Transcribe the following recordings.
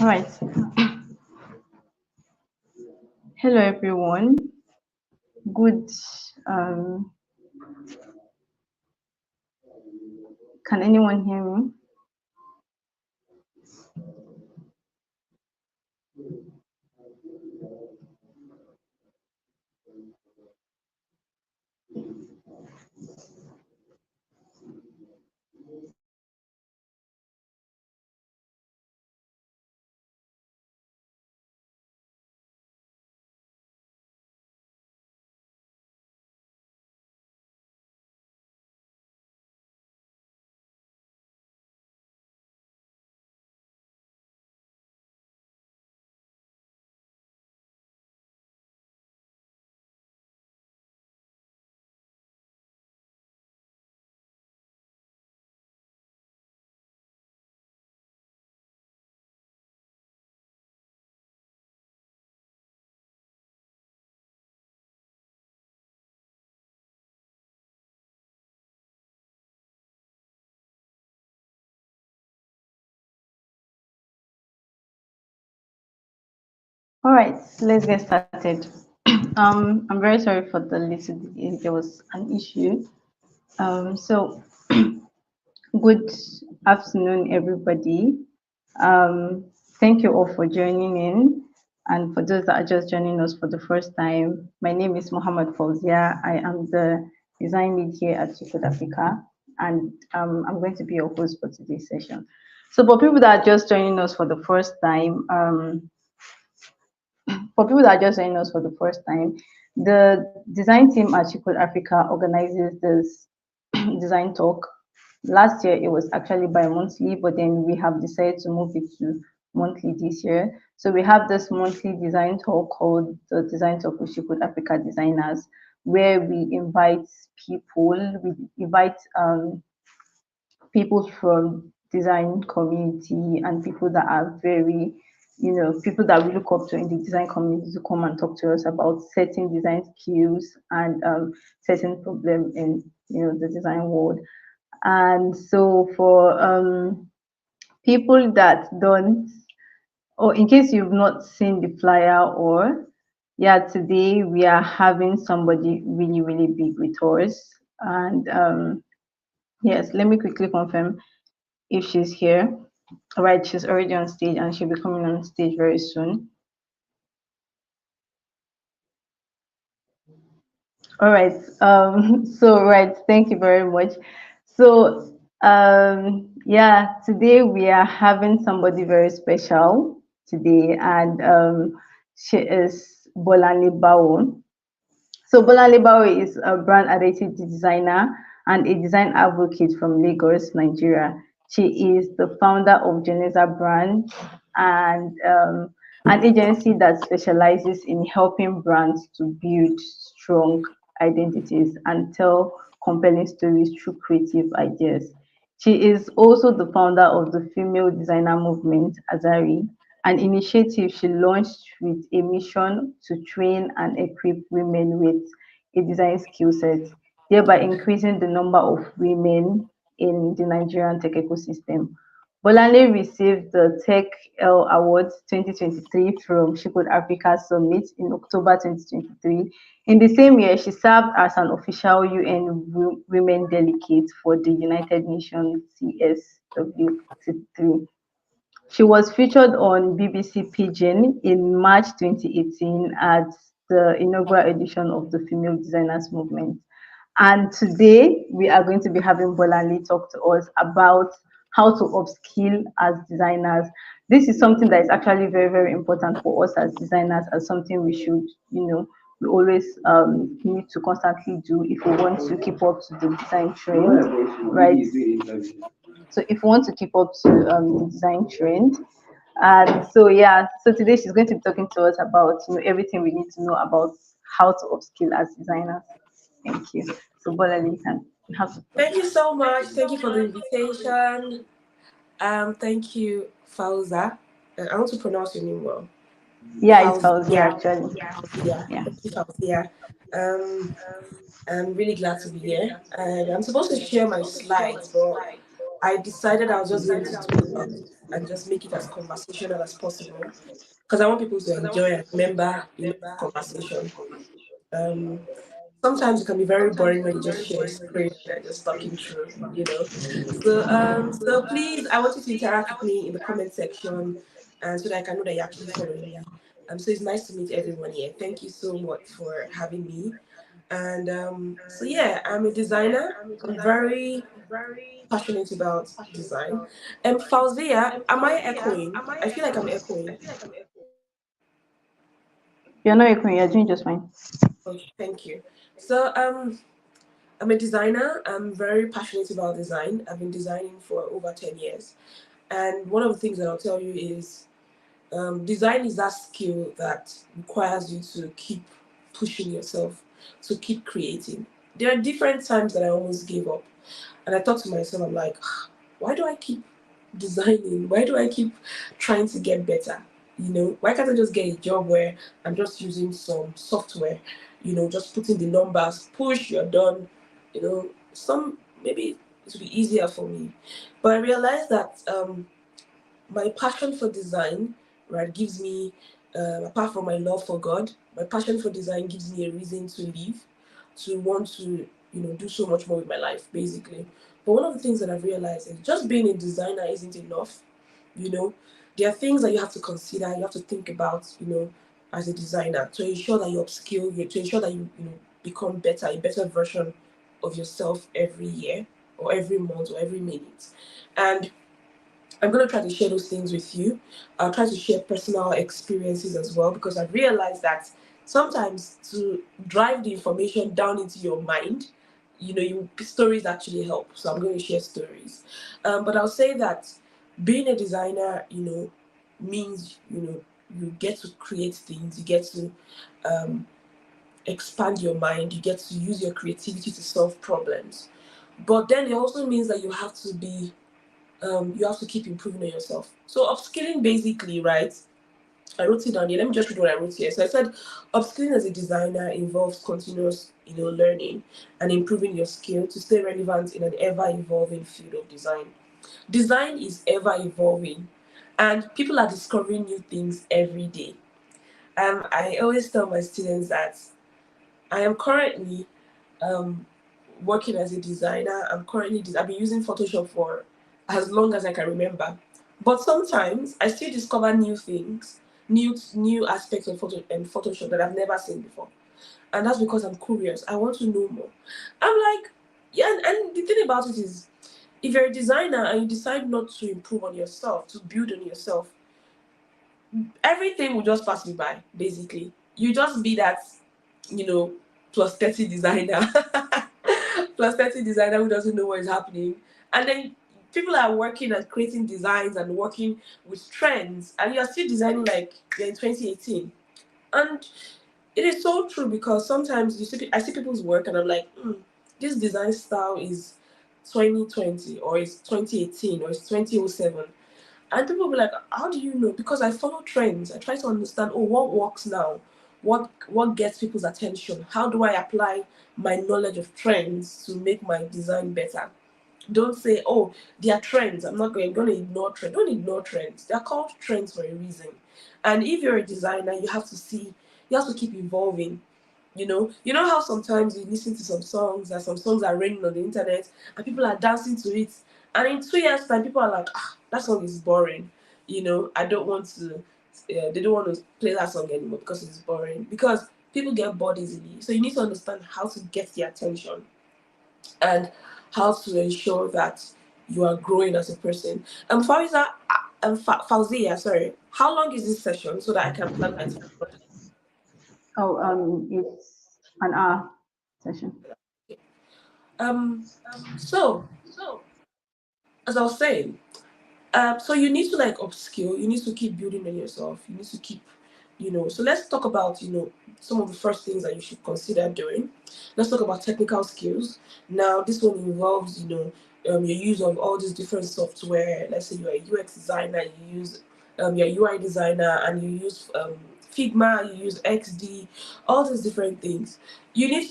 All right. Hello, everyone. Good. Can anyone hear me? All right, let's get started. I'm very sorry for the little delay. There was an issue. So good afternoon, everybody. Um, Thank you all for joining in. And for those that are just joining us for the first time, my name is Mohammed Fauzia. I am the design lead here at Chicoed Africa, and I'm going to be your host for today's session. So for people that are just joining us for the first time, the design team at Chicoed Africa organizes this design talk. Last year it was actually bi-monthly, but then we have decided to move it to monthly this year. So we have this monthly design talk called the Design Talk with Chicoed Africa Designers, where we invite people from design community and people that are very, people that we look up to in the design community to come and talk to us about certain design skills and certain problem in the design world. And so for people that don't, or in case you've not seen the flyer, or yeah, today we are having somebody really, really big with us. And yes, let me quickly confirm if she's here. All right, she's already on stage and she'll be coming on stage very soon. All right. So right, thank you very much. So yeah, today we are having somebody very special today, and she is Bolani Bao. So Bolani Bao is a brand identity designer and a design advocate from Lagos, Nigeria. She is the founder of Geneza brand and an agency that specializes in helping brands to build strong identities and tell compelling stories through creative ideas. She is also the founder of the female designer movement, Azari, an initiative she launched with a mission to train and equip women with a design skill set, thereby increasing the number of women in the Nigerian tech ecosystem. Bolanle received the Tech L Awards 2023 from Shipwood Africa Summit in October 2023. In the same year, she served as an official UN Women Delegate for the United Nations CSW3. She was featured on BBC Pidgin in March 2018 at the inaugural edition of the Female Designers Movement. And today we are going to be having Bolanle talk to us about how to upskill as designers. This is something that is actually very, very important for us as designers, and something we should, we always need to constantly do if we want to keep up to the design trend, right? So if we want to keep up to the design trend, and so yeah, so today she's going to be talking to us about everything we need to know about how to upskill as designers. Thank you. So Bolali, you have to. Thank you so much. Thank you for the invitation. Thank you, Fauza. I want to pronounce your name well. Yeah, it's Fauzia actually. Yeah. Yeah. Thank you, Fauza. Um, I'm really glad to be here, and I'm supposed to share my slides, but I decided I was just going to talk about it and just make it as conversational as possible because I want people to enjoy and remember, the conversation. Um, Sometimes it can be very boring when you just share a script and just talking through. So please, I want you to interact with me in the comment section, and so that I can know that you're actually following me. So it's nice to meet everyone here. Thank you so much for having me. And so yeah, I'm a designer. I'm very passionate about design. And Fauzia, am I echoing? I feel like I'm echoing. You're not echoing, you're doing just fine. Okay, thank you. So I'm a designer. I'm very passionate about design. I've been designing for over 10 years. And one of the things that I'll tell you is design is that skill that requires you to keep pushing yourself, to keep creating. There are different times that I almost gave up. And I thought to myself, I'm like, why do I keep designing? Why do I keep trying to get better? Why can't I just get a job where I'm just using some software, just putting the numbers, push, you're done. Some maybe it would be easier for me. But I realized that my passion for design, right, gives me, apart from my love for God, my passion for design gives me a reason to live, to want to, do so much more with my life, basically. But one of the things that I've realized is just being a designer isn't enough. You know, there are things that you have to consider, you have to think about, as a designer to ensure that you upskill, to ensure that you become better, a better version of yourself every year or every month or every minute. And I'm going to try to share those things with you. I'll try to share personal experiences as well because I've realized that sometimes to drive the information down into your mind, stories actually help. So I'm going to share stories. But I'll say that being a designer, means, you get to create things, you get to um, expand your mind, you get to use your creativity to solve problems. But then it also means that you have to keep improving on yourself. So upskilling basically, right? I wrote it down here. Let me just read what I wrote here. So I said, upskilling as a designer involves continuous, learning and improving your skill to stay relevant in an ever-evolving field of design. Design is ever evolving, and people are discovering new things every day. I always tell my students that I am currently um, working as a designer. I've been using Photoshop for as long as I can remember. But sometimes I still discover new things, new aspects of Photoshop that I've never seen before. And that's because I'm curious. I want to know more. I'm like, yeah, and the thing about it is, if you're a designer and you decide not to improve on yourself, to build on yourself, everything will just pass you by, basically. You just be that, you know, plus 30 designer, plus 30 designer who doesn't know what is happening. And then people are working and creating designs and working with trends, and you're still designing like you're in 2018. And it is so true because sometimes I see people's work and I'm like, this design style is 2020 or it's 2018 or it's 2007. And people will be like, how do you know? Because I follow trends. I try to understand, what works now? What gets people's attention? How do I apply my knowledge of trends to make my design better? Don't say, they are trends. I'm going to ignore trends. Don't ignore trends. They're called trends for a reason. And if you're a designer, you have to keep evolving. You know how sometimes you listen to some songs and some songs are raining on the internet and people are dancing to it, and in 2 years time people are like, that song is boring. I don't want to. They don't want to play that song anymore because it's boring. Because people get bored easily, so you need to understand how to get their attention and how to ensure that you are growing as a person. Fauzia, sorry. How long is this session so that I can plan my time? Oh, it's an hour session. Um, so as I was saying, so you need to like upskill. You need to keep building on yourself. You need to keep, So let's talk about some of the first things that you should consider doing. Let's talk about technical skills. Now, this one involves your use of all these different software. Let's say you're a UX designer, you use you're a UI designer, and you use Figma, you use XD, all these different things.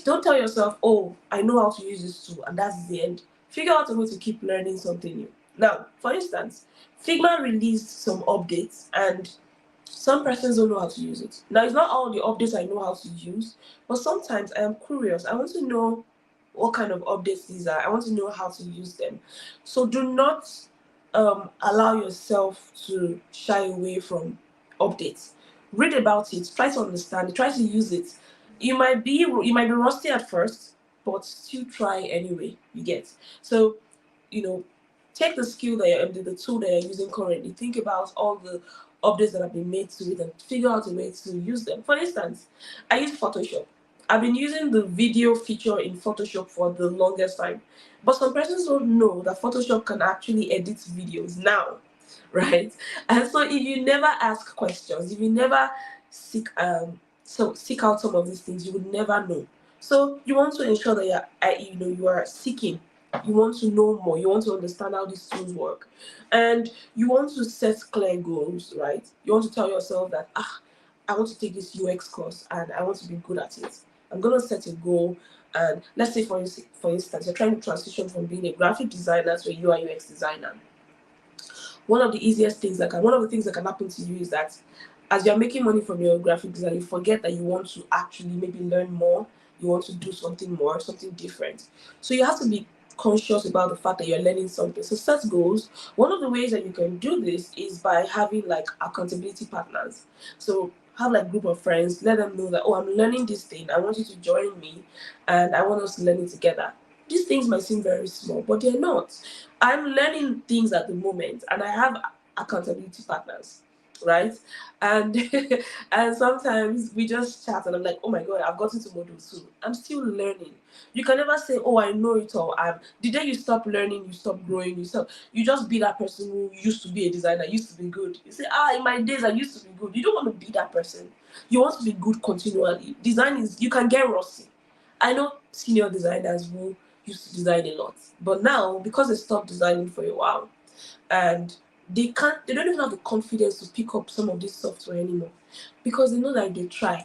Don't tell yourself, oh, I know how to use this tool, and that's the end. Figure out a way to keep learning something new. Now, for instance, Figma released some updates and some persons don't know how to use it. Now, it's not all the updates I know how to use, but sometimes I am curious. I want to know what kind of updates these are. I want to know how to use them. So do not allow yourself to shy away from updates. Read about it. Try to understand it. Try to use it. You might be rusty at first, but still try anyway. You get. So, you know, take the skill that the tool that you're using currently. Think about all the updates that have been made to it and figure out a way to use them. For instance, I use Photoshop. I've been using the video feature in Photoshop for the longest time. But some persons don't know that Photoshop can actually edit videos now, right? And so if you never ask questions, if you never seek out some of these things, you would never know. So you want to ensure that you are seeking. You want to know more. You want to understand how these tools work, and you want to set clear goals, right? You want to tell yourself that I want to take this UX course and I want to be good at it. I'm gonna set a goal, and let's say for instance, you're trying to transition from being a graphic designer to a UI UX designer. One of the things that can happen to you is that as you're making money from your graphic design, you forget that you want to actually maybe learn more. You want to do something more, something different. So you have to be conscious about the fact that you're learning something. So set goals. One of the ways that you can do this is by having like accountability partners. So have like group of friends, let them know that, oh, I'm learning this thing. I want you to join me and I want us to learn it together. These things might seem very small, but they're not. I'm learning things at the moment and I have accountability partners, right? And and sometimes we just chat and I'm like, oh my god, I've gotten to module 2. I'm still learning. You can never say, oh, I know it all. The day you stop learning, you stop growing, you just be that person who used to be a designer, used to be good. You say, in my days I used to be good. You don't want to be that person. You want to be good continually. Design is, you can get rusty. I know senior designers who used to design a lot, but now because they stopped designing for a while, and they don't even have the confidence to pick up some of this software anymore because they know that if they try,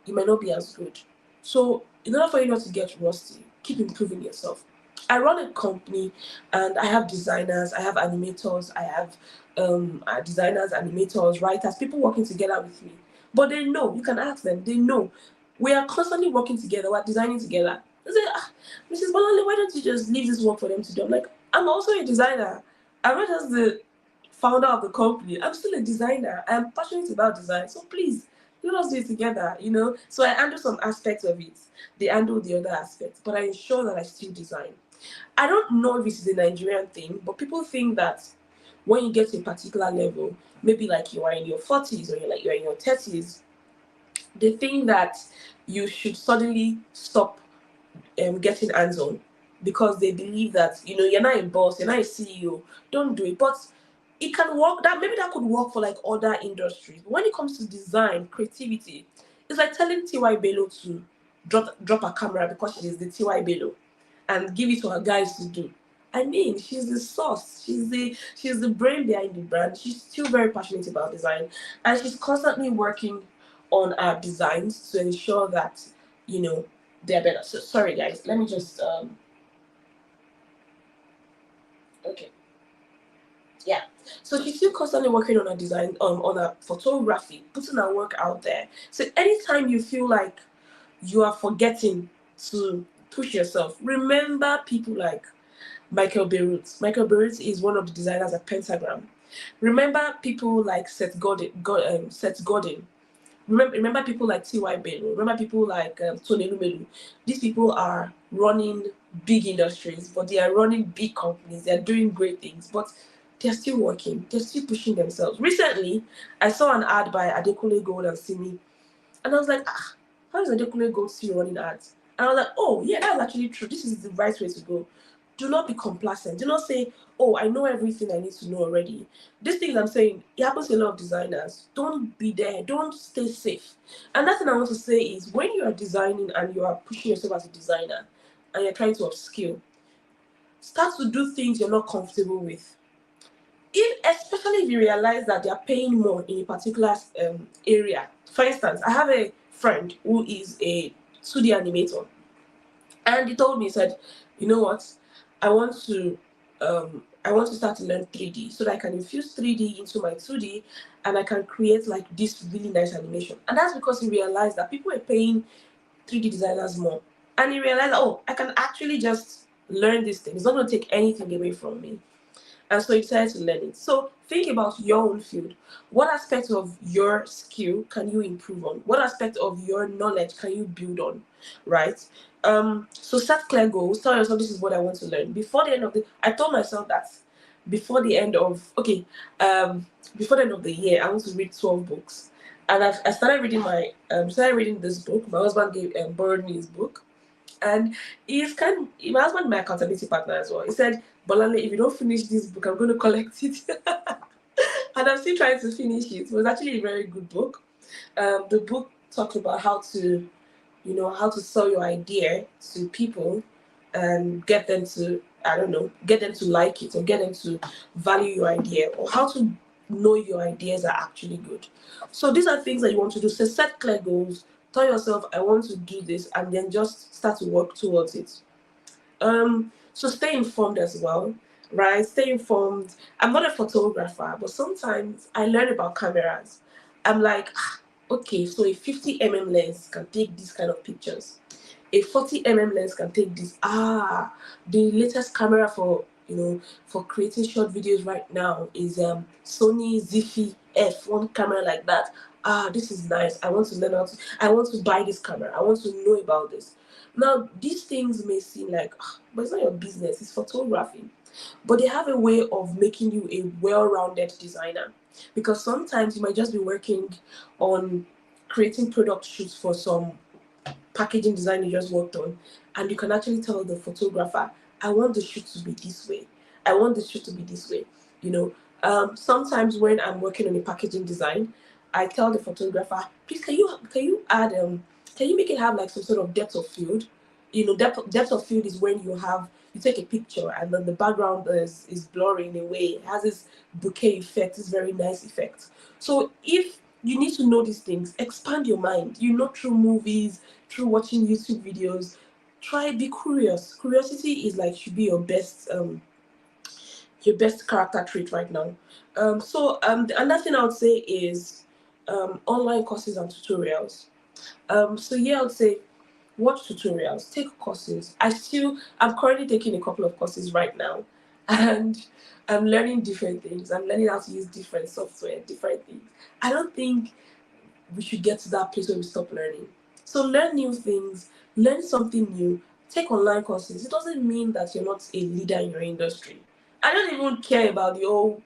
it might not be as good. So in order for you not to get rusty, keep improving yourself. I run a company and I have designers, I have animators, I have designers, animators, writers, people working together with me. But they know, you can ask them, they know. We are constantly working together, we're designing together. They say, Mrs. Bolale, why don't you just leave this work for them to do? I'm like, I'm also a designer. I'm not just the founder of the company. I'm still a designer. I'm passionate about design. So please, let us do it together. So I handle some aspects of it. They handle the other aspects, but I ensure that I still design. I don't know if this is a Nigerian thing, but people think that when you get to a particular level, maybe like you are in your 40s or you're in your 30s, they think that you should suddenly stop getting hands-on because they believe that you're not a boss, you're not a CEO. Don't do it. But it can work. That could work for like other industries. But when it comes to design, creativity, it's like telling T.Y. Bello to drop a camera because she is the T.Y. Bello and give it to her guys to do. I mean, she's the source. She's the brain behind the brand. She's still very passionate about design, and she's constantly working on our designs to ensure that you know they're better. So sorry, guys. Let me just okay. Yeah. So she's still constantly working on her design, on her photography, putting her work out there. So anytime you feel like you are forgetting to push yourself, remember people like Michael Beirut. Michael Beirut is one of the designers at Pentagram. Remember people like Seth Godin. Remember people like T.Y. Bello. Remember people like Tony Lumelu. These people are running big industries, but they are running big companies. They are doing great things, but they're still working. They're still pushing themselves. Recently, I saw an ad by Adekunle Gold and Simi, and I was like, how is Adekunle Gold still running ads? And I was like, oh, yeah, that's actually true. This is the right way to go. Do not be complacent. Do not say, oh, I know everything I need to know already. These things I'm saying, it happens to a lot of designers. Don't be there. Don't stay safe. And that's what I want to say is when you are designing and you are pushing yourself as a designer and you're trying to upskill, start to do things you're not comfortable with. Especially if you realize that they're paying more in a particular area. For instance, I have a friend who is a 2D animator, and he told me, he said, you know what, I want to I want to start to learn 3D so that I can infuse 3D into my 2D and I can create like this really nice animation. And that's because he realized that people are paying 3D designers more. And he realized, oh, I can actually just learn this thing. It's not going to take anything away from me. And so he decided to learn it. So think about your own field. What aspect of your skill can you improve on? What aspect of your knowledge can you build on? Right? So set clear goals. Tell yourself this is what I want to learn. Before the end of the I told myself that before the end of before the end of the year, I want to read 12 books. And I started reading this book. My husband borrowed me his book, and my husband, my accountability partner as well. He said, Bolale, if you don't finish this book, I'm going to collect it. And I'm still trying to finish it. It was actually a very good book. The book talked about how to sell your idea to people and get them to, I don't know, get them to like it or get them to value your idea, or how to know your ideas are actually good. So these are things that you want to do. So set clear goals. Tell yourself, I want to do this, and then just start to work towards it. So stay informed as well, right? Stay informed. I'm not a photographer, but sometimes I learn about cameras. I'm like, okay, so a 50 mm lens can take these kind of pictures. A 40 mm lens can take this. The latest camera for creating short videos right now is Sony Zifi F1 camera like that. This is nice. I want to learn how to. I want to buy this camera. I want to know about this. Now, these things may seem like, but it's not your business. It's photography. But they have a way of making you a well-rounded designer, because sometimes you might just be working on creating product shoots for some packaging design you just worked on, and you can actually tell the photographer, I want the shoot to be this way. I want the shoot to be this way. You know, sometimes when I'm working on a packaging design, I tell the photographer, please can you add can you make it have like some sort of depth of field? Depth of field is when you take a picture and then the background is blurry in a way. It has this bouquet effect, this very nice effect. So if you need to know these things, expand your mind. Through movies, through watching YouTube videos. Be curious. Curiosity is like should be your best character trait right now. The another thing I would say is online courses and tutorials. I would say watch tutorials, take courses. I'm currently taking a couple of courses right now, and I'm learning different things. I'm learning how to use different software, different things. I don't think we should get to that place where we stop learning. So learn new things, learn something new, take online courses. It doesn't mean that you're not a leader in your industry. I don't even care about the whole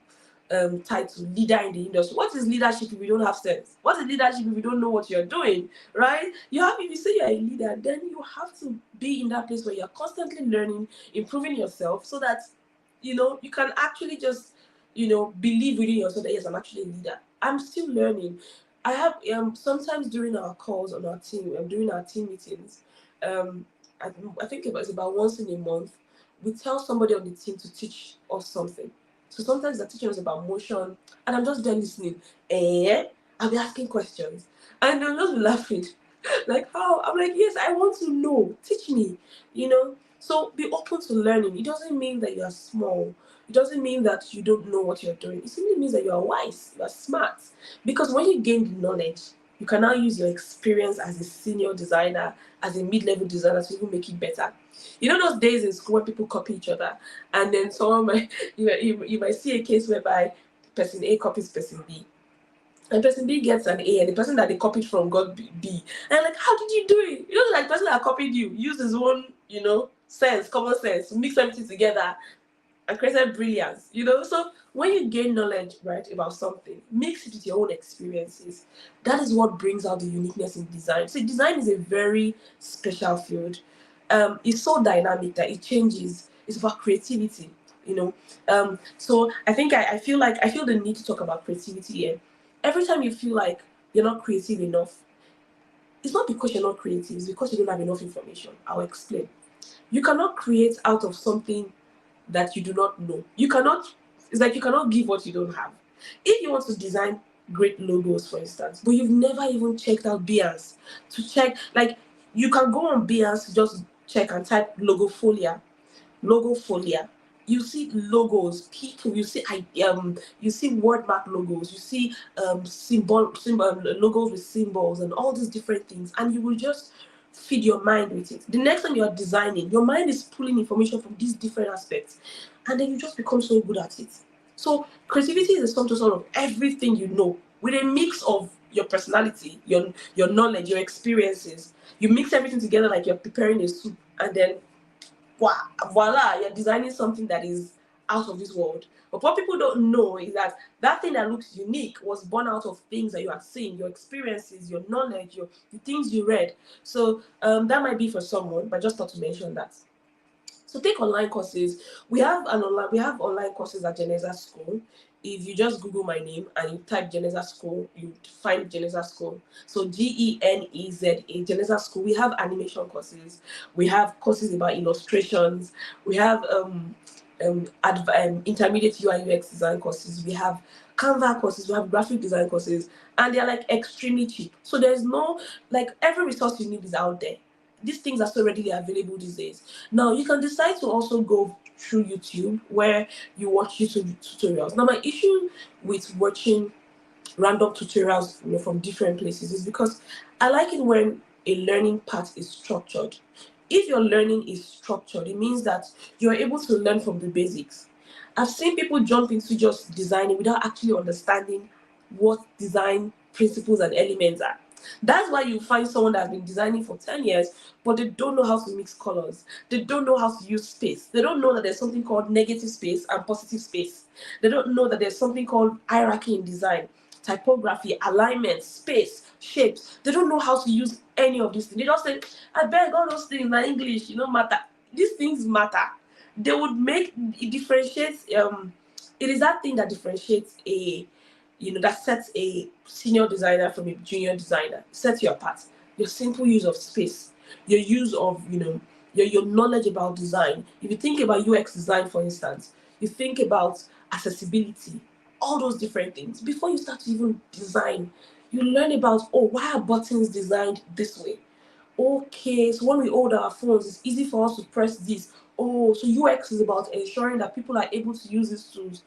title leader in the industry. What is leadership if you don't have sense? What is leadership if you don't know what you're doing? Right? If you say you're a leader, then you have to be in that place where you're constantly learning, improving yourself, so that you can actually just believe within yourself that yes, I'm actually a leader. I'm still learning. I have sometimes during our calls on our team, during our team meetings, um, I think it's about once in a month, we tell somebody on the team to teach us something. So sometimes they're teaching us about motion, and I'm just there listening. I'll be asking questions, and they'll just be laughing. Like how? I'm like, yes, I want to know. Teach me. So be open to learning. It doesn't mean that you are small. It doesn't mean that you don't know what you're doing. It simply means that you are wise, you are smart. Because when you gain the knowledge, you can now use your experience as a senior designer, as a mid-level designer to even make it better. Those days in school when people copy each other, and then someone might you might see a case whereby person A copies person B, and person B gets an A, and the person that they copied from got B. And I'm like, how did you do it? Like the person that copied you used his own, common sense, to mix everything together and created brilliance. So when you gain knowledge, right, about something, mix it with your own experiences. That is what brings out the uniqueness in design. So design is a very special field. It's so dynamic that it changes. It's about creativity. So I think I feel the need to talk about creativity here. Every time you feel like you're not creative enough, it's not because you're not creative, it's because you don't have enough information. I'll explain. You cannot create out of something that you do not know. It's like you cannot give what you don't have. If you want to design great logos, for instance, but you've never even checked out Behance to check, like you can go on Behance to just check and type logo folia. you see logos, people, you see word mark logos, you see logos with symbols and all these different things, and you will just feed your mind with it. The next time you are designing, your mind is pulling information from these different aspects, and then you just become so good at it. So creativity is a sum total of everything you know, with a mix of your personality, your knowledge, your experiences. You mix everything together like you're preparing a soup, and then voila, you're designing something that is out of this world. But what people don't know is that that thing that looks unique was born out of things that you have seen, your experiences, your knowledge, the things you read. So that might be for someone, but just thought to mention that. So take online courses. We have online courses at Geneza School. If you just Google my name and you type Geneza School, you find Geneza School. So Geneza, Geneza School. We have animation courses. We have courses about illustrations. We have intermediate UI UX design courses. We have Canva courses. We have graphic design courses, and they're like extremely cheap. So there's no, like, every resource you need is out there. These things are so readily available these days. Now, you can decide to also go through YouTube, where you watch YouTube tutorials. Now, my issue with watching random tutorials, from different places is because I like it when a learning path is structured. If your learning is structured, it means that you're able to learn from the basics. I've seen people jump into just designing without actually understanding what design principles and elements are. That's why you find someone that's been designing for 10 years, but they don't know how to mix colors. They don't know how to use space. They don't know that there's something called negative space and positive space. They don't know that there's something called hierarchy in design, typography, alignment, space, shapes. They don't know how to use any of these things. They just say, I beg, all those things in English, matter. These things matter. They would make it differentiates. It is that thing that differentiates that sets a senior designer from a junior designer, sets you apart. Your simple use of space, your use of, your knowledge about design. If you think about UX design, for instance, you think about accessibility, all those different things. Before you start to even design, you learn about, why are buttons designed this way? Okay, so when we hold our phones, it's easy for us to press this. Oh, so UX is about ensuring that people are able to use these tools,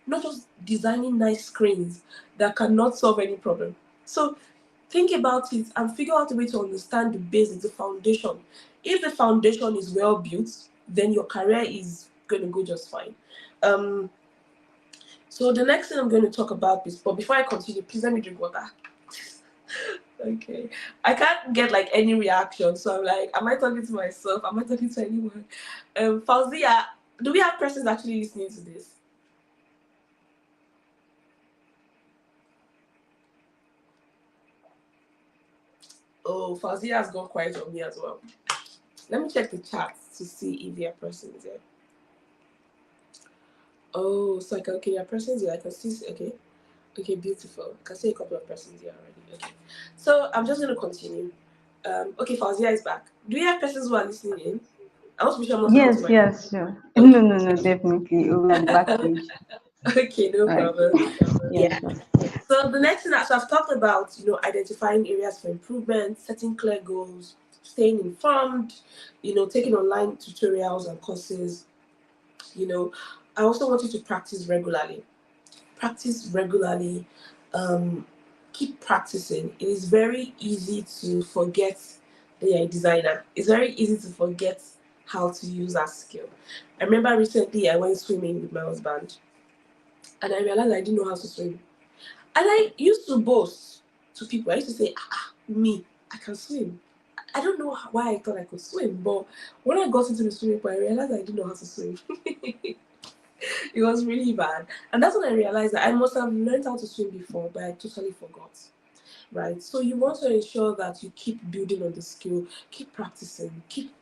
not just designing nice screens that cannot solve any problem. So think about it and figure out a way to understand the basics, the foundation. If the foundation is well built, then your career is going to go just fine. So the next thing I'm going to talk about is, but before I continue, please let me drink water. Okay. I can't get like any reaction, so I'm like, am I talking to myself? Am I talking to anyone? Fauzia, do we have persons actually listening to this? Oh, Fauzia has gone quiet on me as well. Let me check the chat to see if there are persons here. Oh, so okay, there are persons here. I can see. Okay, beautiful. I can see a couple of persons here already. Okay, so I'm just going to continue. Okay, Fauzia is back. Do we have persons who are listening in? I want to be sure I'm not talking to Yes, myself. yes, sure. No, Okay. no, no, definitely. We're at the backstage. Okay, no Right. problem. Yeah, Yeah. sure. So the next thing, so I've talked about, identifying areas for improvement, setting clear goals, staying informed, taking online tutorials and courses. I also want you to practice regularly. Practice regularly. Um, Keep practicing. It is very easy to forget that you're a designer. It's very easy to forget how to use that skill. I remember recently I went swimming with my husband, and I realized I didn't know how to swim. And I used to boast to people. I used to say, me, I can swim. I don't know why I thought I could swim, but when I got into the swimming pool, I realized I didn't know how to swim. It was really bad. And that's when I realized that I must have learned how to swim before, but I totally forgot. Right? So you want to ensure that you keep building on the skill, keep practicing, keep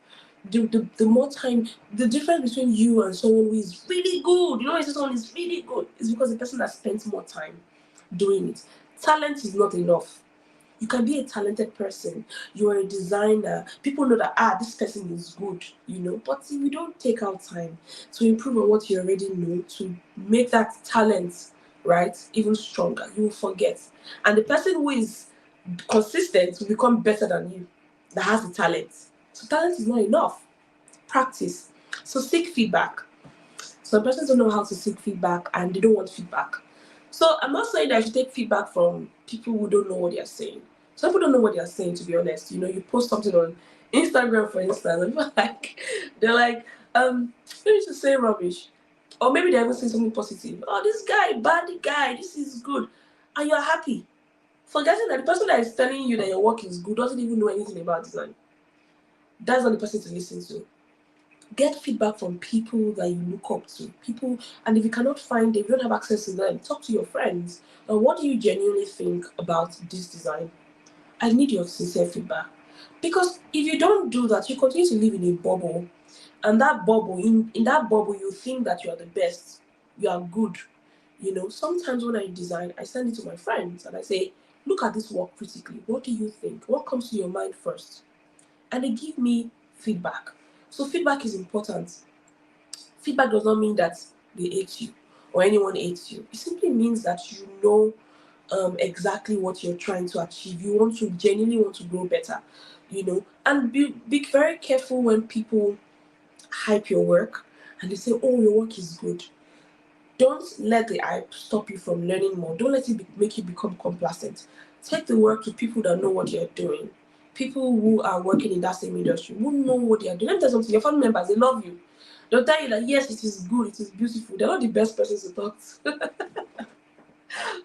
the more time. The difference between you and someone who is really good, if someone is really good, is because the person has spent more time doing it. Talent is not enough. You can be a talented person. You are a designer. People know that this person is good, But if you don't take out time to improve on what you already know, to make that talent, right, even stronger, you will forget. And the person who is consistent will become better than you, that has the talent. So talent is not enough. Practice. So seek feedback. Some persons don't know how to seek feedback and they don't want feedback. So I'm not saying that I should take feedback from people who don't know what they are saying. Some people don't know what they are saying, to be honest. You know, you post something on Instagram, for instance, and people are like, they're like, maybe to say rubbish. Or maybe they're even saying something positive. Oh, this guy, bad guy, this is good. And you're happy. Forgetting that the person that is telling you that your work is good doesn't even know anything about design. That's not the person to listen to. Get feedback from people that you look up to. People, and if you cannot find them, if you don't have access to them, talk to your friends. And what do you genuinely think about this design? I need your sincere feedback. Because if you don't do that, you continue to live in a bubble. And that bubble, in that bubble, you think that you are the best. You are good. You know, sometimes when I design, I send it to my friends and I say, look at this work critically. What do you think? What comes to your mind first? And they give me feedback. So feedback is important. Feedback does not mean that they hate you or anyone hates you. It simply means that you know exactly what you're trying to achieve. You want to genuinely want to grow better, you know. And be very careful when people hype your work and they say, "Oh, your work is good." Don't let the hype stop you from learning more. Don't let it make you become complacent. Take the work to people that know what they're doing. People who are working in that same industry, who know what they are doing. Let me tell you something, your family members, they love you. They'll tell you that yes, it is good, it is beautiful. They're not the best persons to talk to.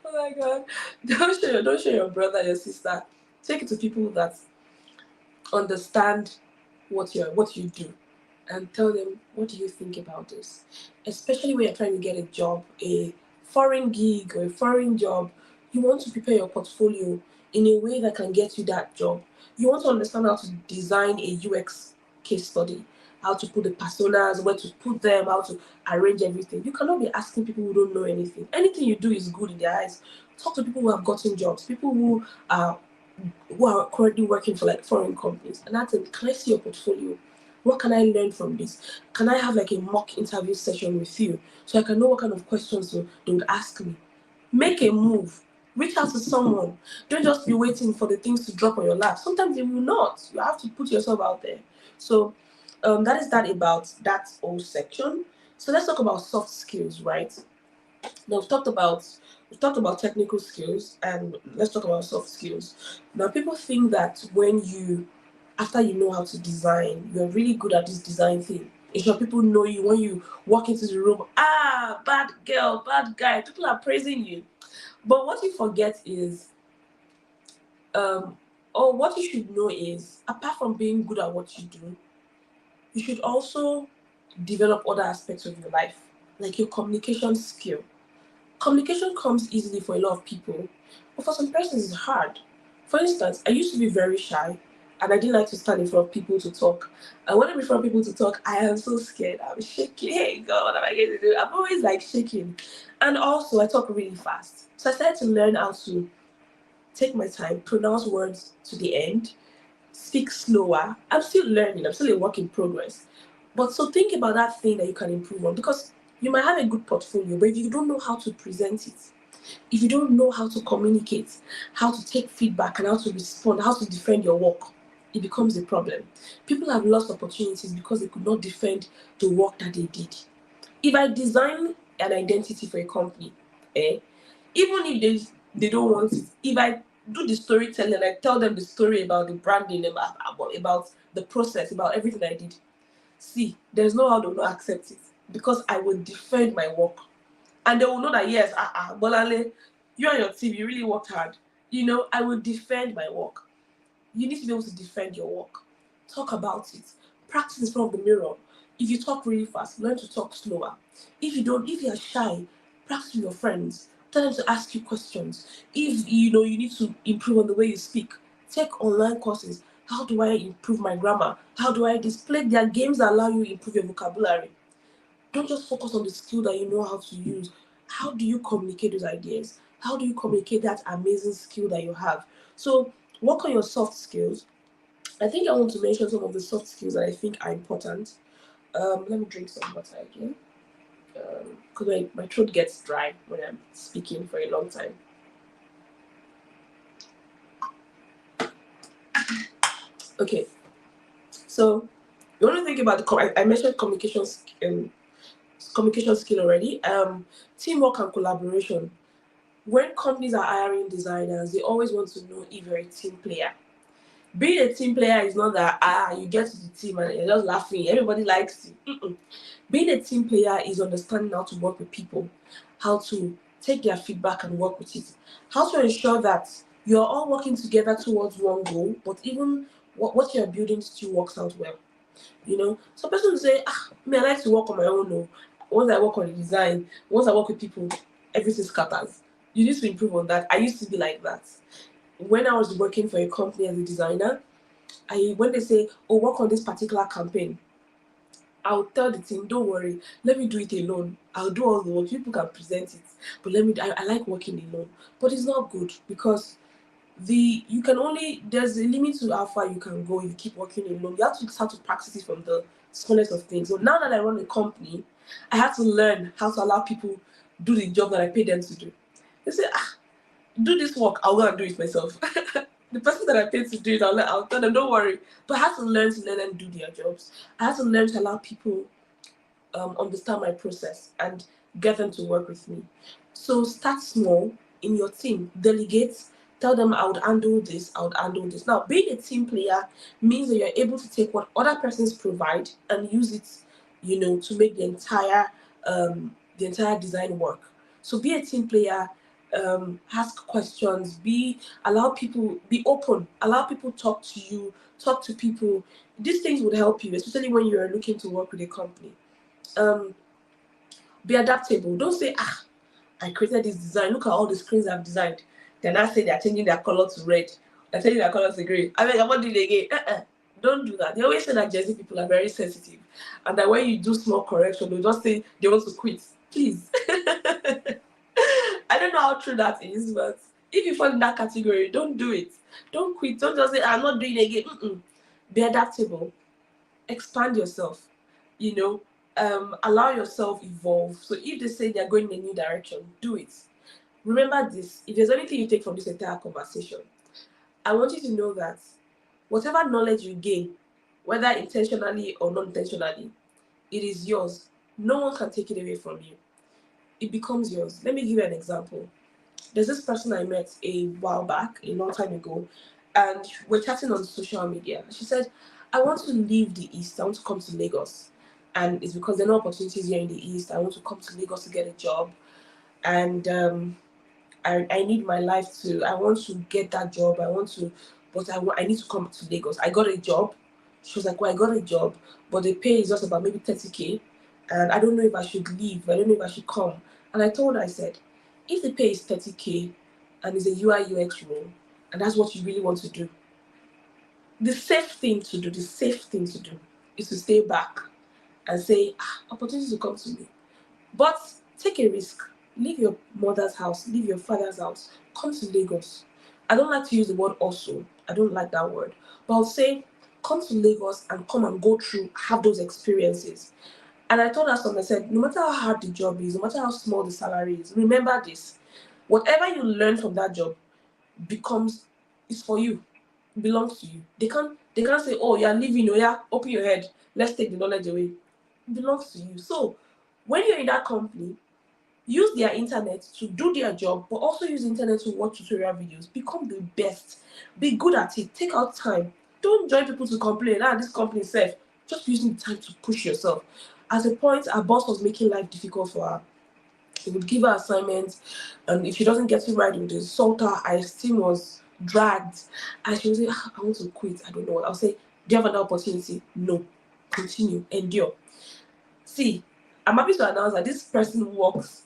Oh my god. Don't show your brother, your sister. Take it to people that understand what you do and tell them, what do you think about this? Especially when you're trying to get a job, a foreign gig or a foreign job, you want to prepare your portfolio in a way that can get you that job. You want to understand how to design a UX case study, how to put the personas, where to put them, how to arrange everything. You cannot be asking people who don't know anything. Anything you do is good in their eyes. Talk to people who have gotten jobs, people who are currently working for like foreign companies, and ask them, can I see your portfolio? What can I learn from this? Can I have like a mock interview session with you so I can know what kind of questions they would ask me? Make a move. Reach out to someone. Don't just be waiting for the things to drop on your lap. Sometimes they will not. You have to put yourself out there. So that is that about that whole section. So let's talk about soft skills, right? Now we've talked about technical skills, and let's talk about soft skills. Now people think that when you after you know how to design, you're really good at this design thing. It's sure people know you when you walk into the room, bad girl, bad guy, people are praising you. But what you forget is or what you should know is, apart from being good at what you do, you should also develop other aspects of your life, like your communication skill. Communication comes easily for a lot of people, but for some persons it's hard. For instance, I used to be very shy and I didn't like to stand in front of people to talk. And when I'm in front of people to talk, I am so scared. I'm shaking. Hey God, what am I going to do? I'm always like shaking. And also I talk really fast. So I started to learn how to take my time, pronounce words to the end, speak slower. I'm still learning, I'm still a work in progress. But so think about that thing that you can improve on, because you might have a good portfolio, but if you don't know how to present it, if you don't know how to communicate, how to take feedback and how to respond, how to defend your work, it becomes a problem. People have lost opportunities because they could not defend the work that they did. If I design an identity for a company, eh, even if they don't want it, if I do the storytelling, I tell them the story about the branding, about the process, about everything I did, see, there's no how they will not accept it, because I will defend my work. And they will know that yes, Bolale, you and your team, you really worked hard. You know, I will defend my work. You need to be able to defend your work. Talk about it. Practice in front of the mirror. If you talk really fast, learn to talk slower. If you're shy, practice with your friends. Tell them to ask you questions. If you know you need to improve on the way you speak, take online courses. How do I improve my grammar? How do I display? There are games that allow you to improve your vocabulary. Don't just focus on the skill that you know how to use. How do you communicate those ideas? How do you communicate that amazing skill that you have? So work on your soft skills. I think I want to mention some of the soft skills that I think are important. Let me drink some water again, because my throat gets dry when I'm speaking for a long time. Okay, so you want to think about I mentioned communication communication skill already. Teamwork and collaboration. When companies are hiring designers, they always want to know if you're a team player. Being a team player is not that you get to the team and you're just laughing, everybody likes you. Mm-mm. Being a team player is understanding how to work with people, how to take their feedback and work with it, how to ensure that you're all working together towards one goal, but even what you're building still works out well. Some person will say, me, I like to work on my own. No. Once I work on the design, once I work with people, everything scatters. You need to improve on that. I used to be like that. When I was working for a company as a designer, when they say, oh, work on this particular campaign, I'll tell the team, don't worry, let me do it alone. I'll do all the work. People can present it. But I like working alone. But it's not good because there's a limit to how far you can go if you keep working alone. You have to start to practice it from the smallest of things. So now that I run a company, I have to learn how to allow people do the job that I pay them to do. They say, do this work, I'll go and do it myself. The person that I paid to do it, I'll tell them, don't worry. But I have to learn to let them do their jobs. I have to learn to allow people understand my process and get them to work with me. So start small in your team, delegate, tell them I would handle this, I would handle this. Now, being a team player means that you're able to take what other persons provide and use it, to make the entire design work. So be a team player, ask questions, allow people, be open, allow people talk to you, talk to people. These things would help you, especially when you're looking to work with a company. um be adaptable. Don't say, I created this design, look at all the screens I've designed. They're not saying they're changing their color to red, they're changing their color to green. I mean, I'm not doing it again. Don't do that. They always say that Jersey people are very sensitive and that when you do small correction they'll just say they want to quit. Please. I don't know how true that is, but if you fall in that category, don't do it. Don't quit. Don't just say, I'm not doing it again. Be adaptable, expand yourself, you know, allow yourself evolve. So if they say they're going in a new direction, do it. Remember this, if there's anything you take from this entire conversation, I want you to know that whatever knowledge you gain, whether intentionally or non-intentionally, it is yours. No one can take it away from you. It becomes yours. Let me give you an example. There's this person I met a while back, a long time ago, and we're chatting on social media. She said, I want to leave the East. I want to come to Lagos. And it's because there are no opportunities here in the East. I want to come to Lagos to get a job. And I need my life I want to get that job. But I need to come to Lagos. I got a job. She was like, well, I got a job, but the pay is just about maybe 30K. And I don't know if I should leave. I don't know if I should come. And I told her, I said, if the pay is 30K and it's a UI UX role, and that's what you really want to do, the safe thing to do is to stay back and say, opportunities will come to me. But take a risk. Leave your mother's house, leave your father's house, come to Lagos. I don't like to use the word also. I don't like that word. But I'll say, come to Lagos and come and go through, have those experiences. And I told her something, I said, no matter how hard the job is, no matter how small the salary is, remember this. Whatever you learn from that job is for you, belongs to you. They can't say, oh, you're leaving, open your head, let's take the knowledge away. It belongs to you. So when you're in that company, use their internet to do their job, but also use the internet to watch tutorial videos. Become the best. Be good at it. Take out time. Don't join people to complain. This company is safe. Just using the time to push yourself. At a point, our boss was making life difficult for her. He would give her assignments, and if she doesn't get it right, he would insult her. Her esteem was dragged, and she would say, I want to quit. I don't know what. I'll say, do you have another opportunity? No. Continue. Endure. See, I'm happy to announce that this person works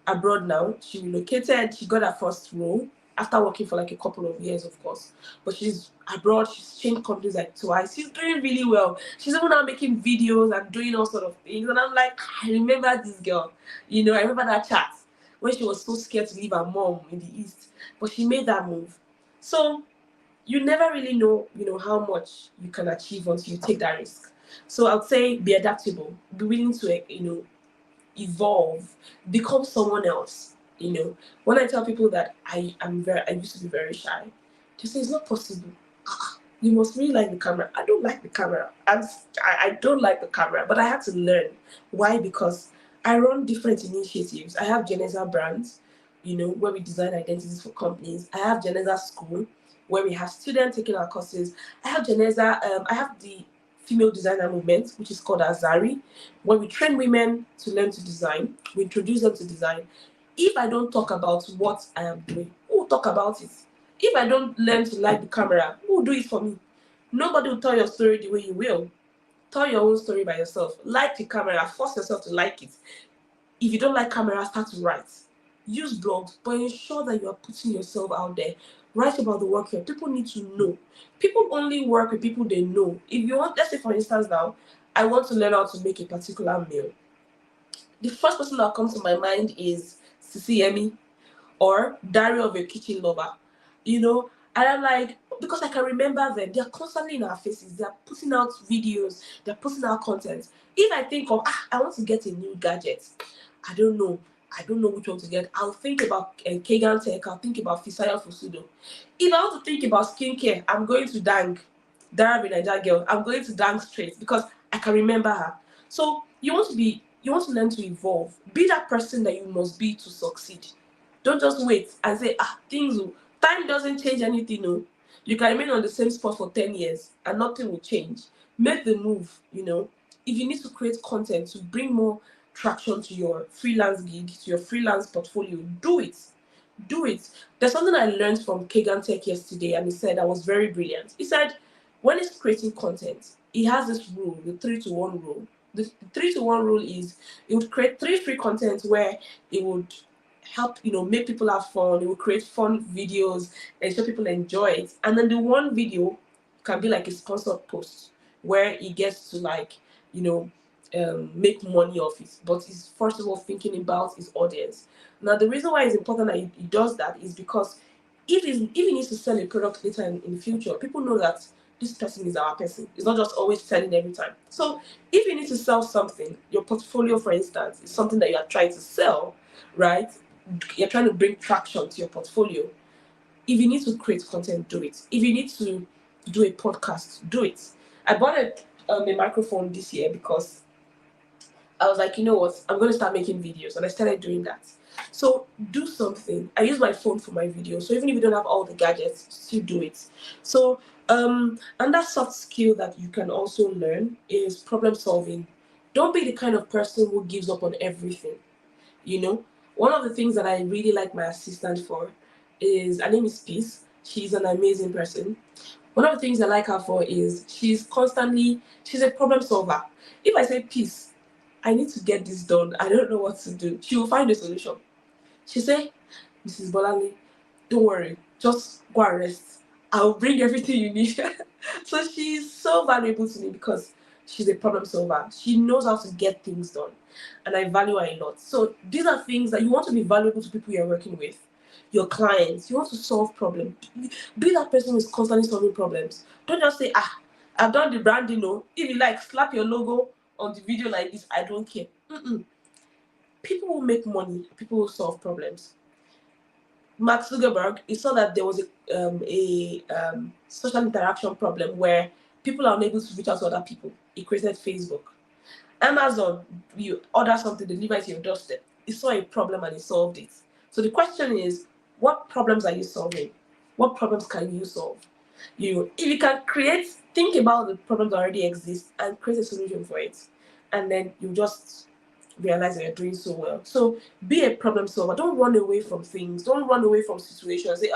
abroad now. She relocated. She got her first role after working for like a couple of years, of course. But she's abroad. She's changed companies like twice. She's doing really well. She's even now making videos and doing all sort of things. And I'm like, I remember this girl. I remember that chat when she was so scared to leave her mom in the East. But she made that move. So you never really know, how much you can achieve until you take that risk. So I'd say be adaptable. Be willing to, evolve, become someone else. When I tell people that I used to be very shy, they say it's not possible. You must really like the camera. I don't like the camera. I don't like the camera, but I had to learn. Why? Because I run different initiatives. I have Geneza brands, where we design identities for companies. I have Geneza School, where we have students taking our courses. I have Geneza, I have the female designer movement, which is called Azari, where we train women to learn to design. We introduce them to design. If I don't talk about what I am doing, who will talk about it? If I don't learn to light the camera, who will do it for me? Nobody will tell your story the way you will. Tell your own story by yourself. Like the camera, force yourself to like it. If you don't like camera, start to write. Use blogs, but ensure that you are putting yourself out there. Write about the work here. People need to know. People only work with people they know. If you want, let's say for instance now, I want to learn how to make a particular meal. The first person that comes to my mind is Sisi or Diary of a Kitchen Lover. And I'm like, because I can remember them, they're constantly in our faces, they're putting out videos, they're putting out content. If I think of, I want to get a new gadget, I don't know. I don't know which one to get. I'll think about Kagan Tech, I'll think about Fisaya Fusudo. If I want to think about skincare, I'm going to Dang, Dara Niger girl. I'm going to Dang straight because I can remember her. So you want to learn to evolve. Be that person that you must be to succeed. Don't just wait and say, time doesn't change anything, no. You can remain on the same spot for 10 years and nothing will change. Make the move. If you need to create content to bring more traction to your freelance gig, to your freelance portfolio, do it. Do it. There's something I learned from Kagan Tech yesterday, and he said that was very brilliant. He said, when he's creating content, he has this rule, the 3-to-1 rule. The 3-to-1 rule is he would create 3 free content where it would help make people have fun. It will create fun videos and show people enjoy it, and then the one video can be like a sponsored post where he gets to you know make money off it, but he's first of all thinking about his audience. Now the reason why it's important that he does that is because if he needs to sell a product later in the future, people know that this person is our person. It's not just always selling every time. So if you need to sell something, your portfolio for instance is something that you are trying to sell, right? You're trying to bring traction to your portfolio. If you need to create content, do it. If you need to do a podcast, do it. I bought a microphone this year because I was like, you know what, I'm going to start making videos, and I started doing that. So do something. I use my phone for my videos, so even if you don't have all the gadgets, still do it. So another soft skill that you can also learn is problem solving. Don't be the kind of person who gives up on everything. You know, one of the things that I really like my assistant for is, her name is Peace. She's an amazing person. One of the things I like her for is she's a problem solver. If I say, Peace, I need to get this done, I don't know what to do, she will find a solution. She say, Mrs. Bolani, don't worry, just go and rest. I'll bring everything you need. So she's so valuable to me because she's a problem solver. She knows how to get things done, and I value her a lot. So these are things that you want to be valuable to people you're working with, your clients. You want to solve problems. Be that person who's constantly solving problems. Don't just say, I've done the branding. No, if you like, slap your logo on the video like this. I don't care. People will make money. People will solve problems. Mark Zuckerberg, he saw that there was a social interaction problem where people are unable to reach out to other people. He created Facebook. Amazon, you order something, deliver it to your doorstep. He saw a problem and he solved it. So the question is, what problems are you solving? What problems can you solve? If you can think about the problems that already exist and create a solution for it, and then you just realize that you're doing so well. So be a problem solver. Don't run away from things. Don't run away from situations. Say,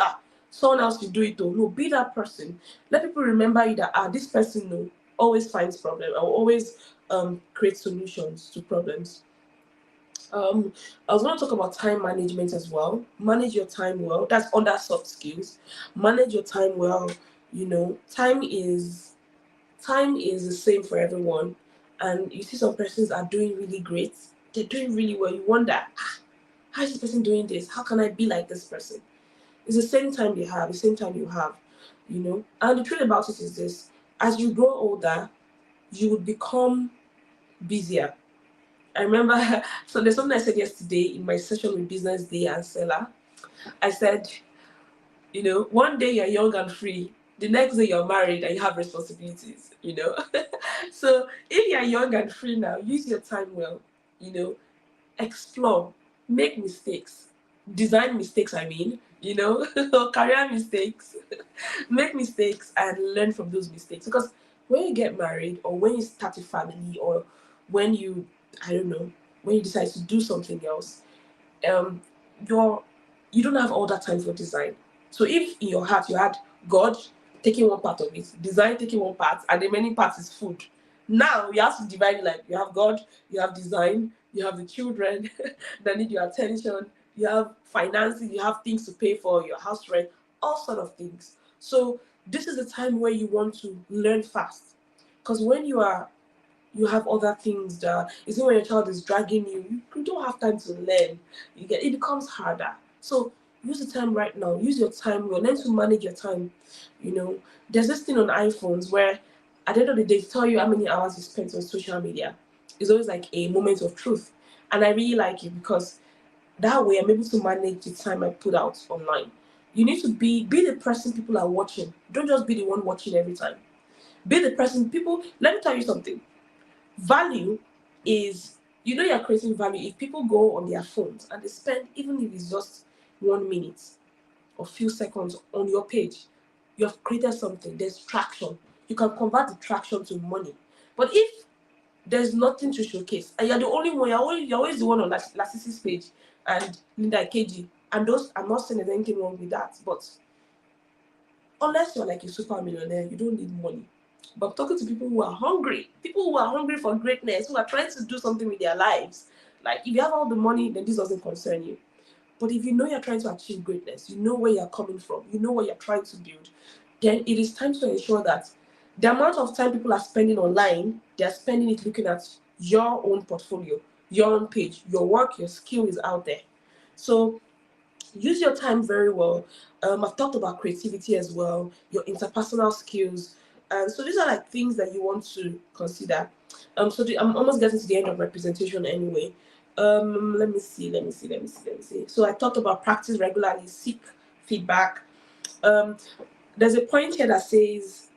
someone else will do it though. No, be that person. Let people remember you that this person always finds problem or always create solutions to problems. I was going to talk about time management as well. Manage your time well. That's under soft skills. Manage your time well. Time is the same for everyone, and you see some persons are doing really great. They're doing really well. You wonder, how is this person doing this? How can I be like this person? It's the same time they have, the same time you have. And the truth about it is this: as you grow older, you would become busier. I remember, so there's something I said yesterday in my session with Business Day and Seller. I said, one day you're young and free, the next day you're married and you have responsibilities. So if you're young and free now, use your time well. explore, make mistakes, design mistakes, or career mistakes, make mistakes and learn from those mistakes. Because when you get married, or when you start a family, or when you, I don't know, when you decide to do something else, um you're you don't have all that time for design. So if in your heart you had God taking one part of it, design taking one part, and the remaining part is food, now you have to divide it. Like, you have God, you have design, you have the children that need your attention, you have finances, you have things to pay for, your house rent, all sort of things. So this is the time where you want to learn fast, because when you have other things that you see, when your child is dragging you don't have time to learn. It becomes harder. So use the time right now. Use your time well. Learn to manage your time. You know, there's this thing on iPhones where at the end of the day, tell you how many hours you spent on social media. It's always like a moment of truth. And I really like it because that way I'm able to manage the time I put out online. You need to be the person people are watching. Don't just be the one watching every time. Be the person people. Let me tell you something. Value is, you're creating value if people go on their phones and they spend, even if it's just 1 minute or few seconds on your page. You have created something. There's traction. You can convert the traction to money. But if there's nothing to showcase and you're the only one, you're always the one on Lassisi's page and Linda KG, and those, I'm not saying there's anything wrong with that, but unless you're like a super millionaire, you don't need money. But I'm talking to people who are hungry for greatness, who are trying to do something with their lives. Like, if you have all the money, then this doesn't concern you. But if you know you're trying to achieve greatness, you know where you're coming from, you know what you're trying to build, then it is time to ensure that the amount of time people are spending online, they're spending it looking at your own portfolio, your own page, your work, your skill is out there. So use your time very well. I've talked about creativity as well, your interpersonal skills. And so these are like things that you want to consider. I'm almost getting to the end of representation anyway. Let me see. So I talked about practice regularly, seek feedback. Um, there's a point here that says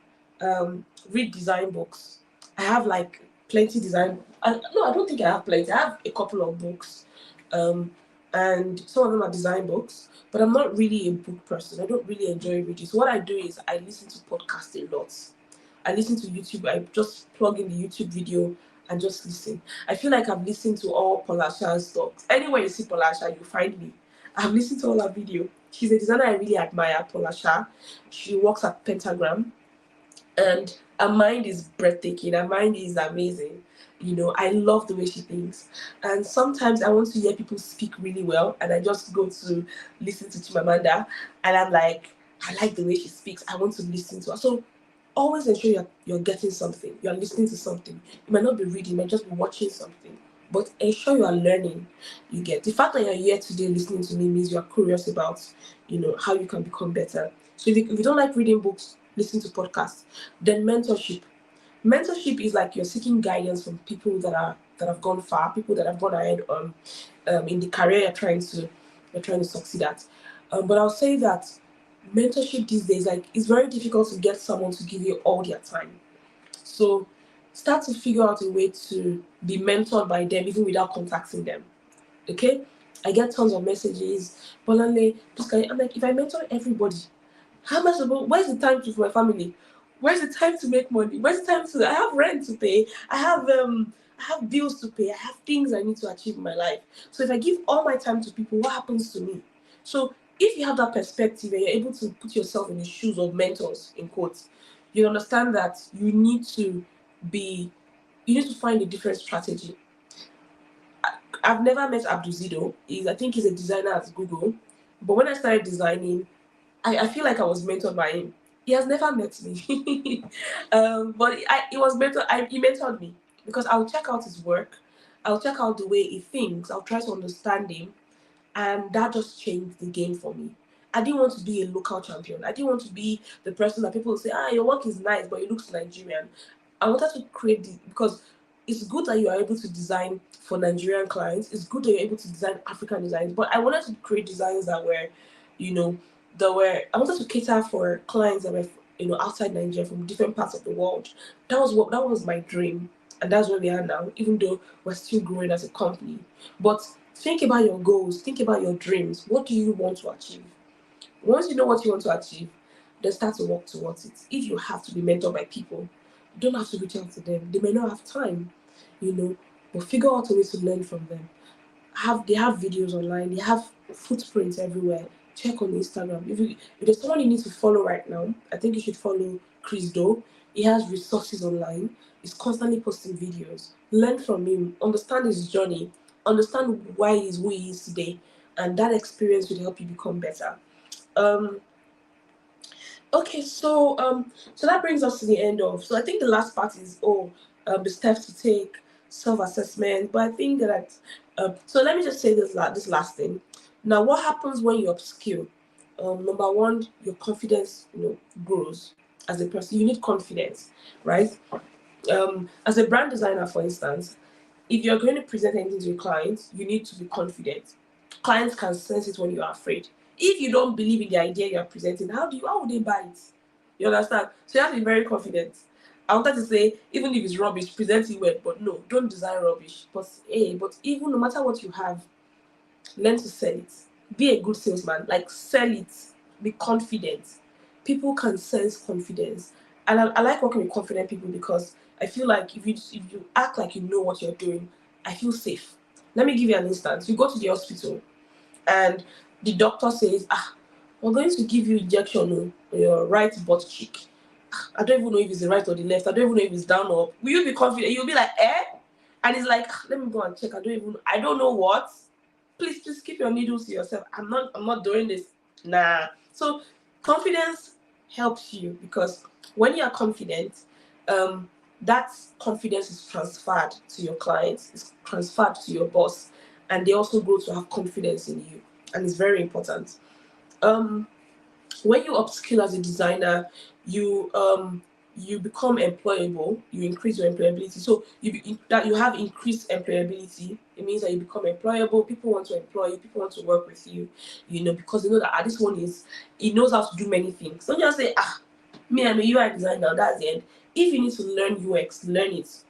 read design books. I have like plenty design. No, I don't think I have plenty. I have a couple of books, um, and some of them are design books. But I'm not really a book person. I don't really enjoy reading. So what I do is I listen to podcasts a lot. I listen to YouTube. I just plug in the YouTube video and just listen. I feel like I've listened to all Polasha's talks. Anywhere you see Polasha, you find me. I've listened to all her video. She's a designer I really admire, Polasha. She works at Pentagram, and her mind is breathtaking. Her mind is amazing. I love the way she thinks. And sometimes I want to hear people speak really well, and I just go to listen to Chimamanda, and I'm like, I like the way she speaks. I want to listen to her. So always ensure you're getting something. You're listening to something. You might not be reading, you might just be watching something. But ensure you are learning. You get the fact that you're here today listening to me means you are curious about, how you can become better. So if you don't like reading books, listen to podcasts. Then mentorship. Mentorship is like you're seeking guidance from people that have gone far, people that have gone ahead in the career you're trying to succeed at. But I'll say that mentorship these days, like, it's very difficult to get someone to give you all their time. So start to figure out a way to be mentored by them even without contacting them. Okay? I get tons of messages, Bolale, please can you, I'm like, if I mentor everybody, how much about where's the time to for my family? Where's the time to make money? Where's the time to I have rent to pay? I have bills to pay. I have things I need to achieve in my life. So if I give all my time to people, what happens to me? So if you have that perspective and you're able to put yourself in the shoes of mentors, in quotes, you understand that be you need to find a different strategy. I've never met Abduzido. I think he's a designer at Google. But when I started designing, I feel like I was mentored by him. He has never met me, but he mentored me because I'll check out his work, I'll check out the way he thinks, I'll try to understand him, and that just changed the game for me. I didn't want to be a local champion. I didn't want to be the person that people will say, your work is nice, but it looks Nigerian. I wanted to create because it's good that you are able to design for Nigerian clients. It's good that you're able to design African designs, but I wanted to create designs that were, you know, I wanted to cater for clients that were, outside Nigeria from different parts of the world. That was my dream. and that's where we are now, even though we're still growing as a company. But think about your goals, think about your dreams. What do you want to achieve? Once you know what you want to achieve, then start to work towards it. If you have to be mentored by people, you don't have to reach out to them. They may not have time, but figure out a way to learn from them. They have videos online, they have footprints everywhere. Check on Instagram. If there's someone you need to follow right now, I think you should follow Chris Doe. He has resources online. He's constantly posting videos. Learn from him, understand his journey, understand why he's who he is today, and that experience will help you become better. Um, Okay, so that brings us to the end of. So I think the last part is the steps to take, self-assessment. But I think that so let me just say this last thing. Now, what happens when you upskill? Number one, your confidence grows as a person. You need confidence, right? As a brand designer, for instance, if you're going to present anything to your clients, you need to be confident. Clients can sense it when you are afraid. If you don't believe in the idea you are presenting, how would they buy it? You understand? So you have to be very confident. I wanted to say, even if it's rubbish, present it well, but no, don't design rubbish. But even no matter what you have, learn to sell it. Be a good salesman. Like sell it. Be confident. People can sense confidence, and I like working with confident people because I feel like if you act like you know what you're doing, I feel safe. Let me give you an instance. You go to the hospital, and the doctor says, we're going to give you injection on your right butt cheek. I don't even know if it's the right or the left. I don't even know if it's down or up. Will you be confident? You'll be like, eh? And it's like, let me go and check. I don't know what. Please keep your needles to yourself. I'm not doing this. Nah. So confidence helps you because when you are confident, that confidence is transferred to your clients, it's transferred to your boss, and they also grow to have confidence in you. And it's very important. Um, when you upskill as a designer, you become employable. You increase your employability. So that you have increased employability. It means that you become employable. People want to employ you. People want to work with you. Because they know that this one he knows how to do many things. Don't just say me, I'm a UI designer. That's the end. If you need to learn UX, learn it.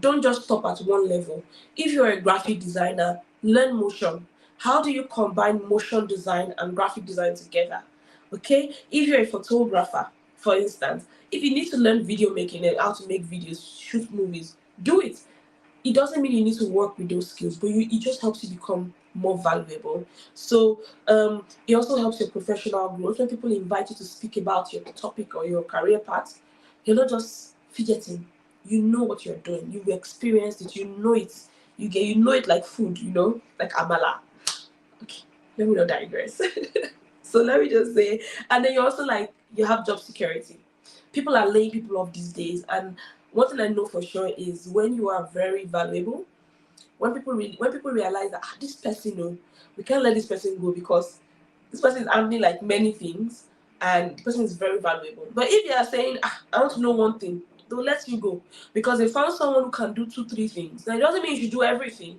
Don't just stop at one level. If you're a graphic designer, learn motion. How do you combine motion design and graphic design together? Okay, if you're a photographer, for instance, if you need to learn video making and how to make videos, shoot movies, do it. It doesn't mean you need to work with those skills, but it just helps you become more valuable. So it also helps your professional growth. When people invite you to speak about your topic or your career path, you're not just fidgeting. You know what you're doing. You've experienced it. You know it. You know it like food. Like amala. Okay, let me not digress. So let me just say, and then you have job security. People are laying people off these days, and one thing I know for sure is when you are very valuable, when people realize that this person, we can't let this person go because this person is handling like many things, and the person is very valuable. But if they are saying, I want to know one thing, they'll let you go because they found someone who can do two, three things. Now it doesn't mean you should do everything,